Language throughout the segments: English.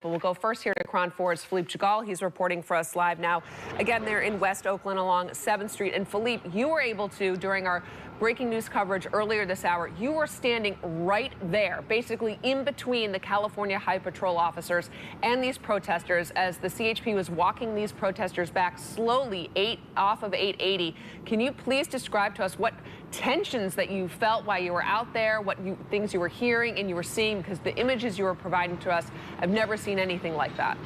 But we'll go first here to Cron 4's Philippe Chagall. He's reporting for us live now. Again, they're in West Oakland along 7th Street. And Philippe, you were able to, during our breaking news coverage earlier this hour, you were standing right there, basically in between the California Highway Patrol officers and these protesters as the CHP was walking these protesters back slowly off of 880. Can you please describe to us what tensions that you felt while you were out there, things you were hearing and you were seeing, because the images you were providing to us, I've never seen anything like that.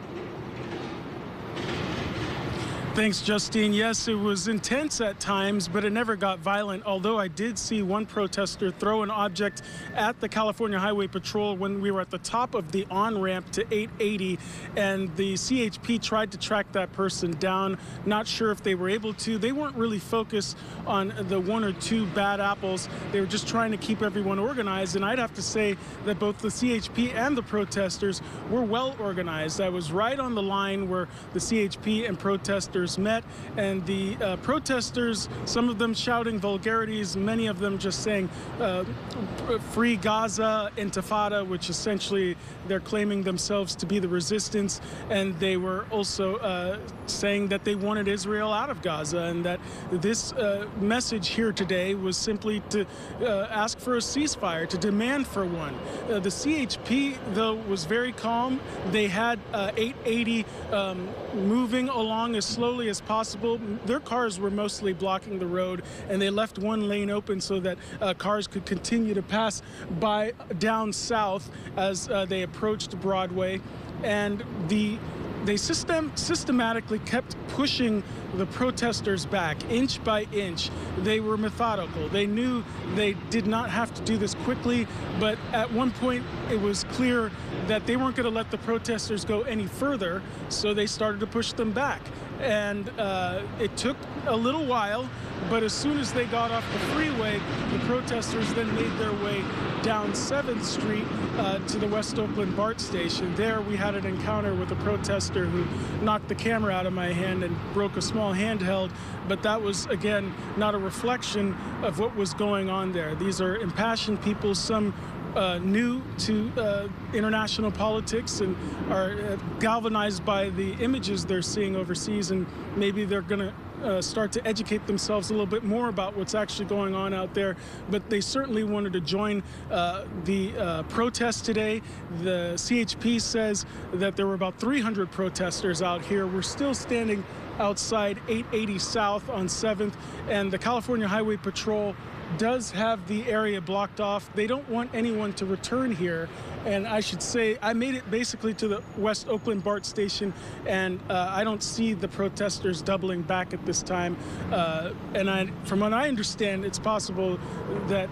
Thanks, Justine. Yes, it was intense at times, but it never got violent, although I did see one protester throw an object at the California Highway Patrol when we were at the top of the on-ramp to 880, and the CHP tried to track that person down. Not sure if they were able to. They weren't really focused on the one or two bad apples. They were just trying to keep everyone organized, and I'd have to say that both the CHP and the protesters were well organized. I was right on the line where the CHP and protesters met, and the protesters, some of them shouting vulgarities, many of them just saying free Gaza, intifada, which essentially they're claiming themselves to be the resistance, and they were also saying that they wanted Israel out of Gaza, and that this message here today was simply to ask for a ceasefire, to demand for one. The CHP, though, was very calm. They had 880 moving along as slowly as possible. Their cars were mostly blocking the road, and they left one lane open so that cars could continue to pass by down south as they approached Broadway. And they systematically kept pushing the protesters back inch by inch. They were methodical. They knew they did not have to do this quickly, but at one point it was clear that they weren't going to let the protesters go any further, so they started to push them back. And it took a little while, but as soon as they got off the freeway, the protesters then made their way down 7th Street to the West Oakland BART station. There we had an encounter with a protester who knocked the camera out of my hand and broke a small handheld, but that was, again, not a reflection of what was going on there. These are impassioned people, some new to international politics, and are galvanized by the images they're seeing overseas, and maybe they're going to start to educate themselves a little bit more about what's actually going on out there. But they certainly wanted to join the protest today. The CHP says that there were about 300 protesters out here. We're still standing outside 880 South on 7th, and the California Highway Patrol does have the area blocked off. They don't want anyone to return here. And I should say, I made it basically to the West Oakland BART station, and I don't see the protesters doubling back at this time. And from what I understand, it's possible that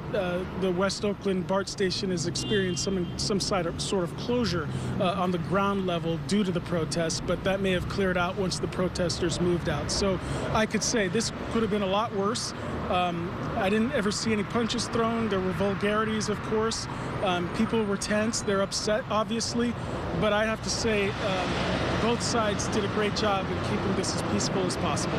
the West Oakland BART station has experienced some sort of closure on the ground level due to the protests, but that may have cleared out once the protesters moved out. So I could say this could have been a lot worse. I didn't ever see any punches thrown. There were vulgarities, of course. People were tense. They're upset, obviously. But I have to say, both sides did a great job in keeping this as peaceful as possible.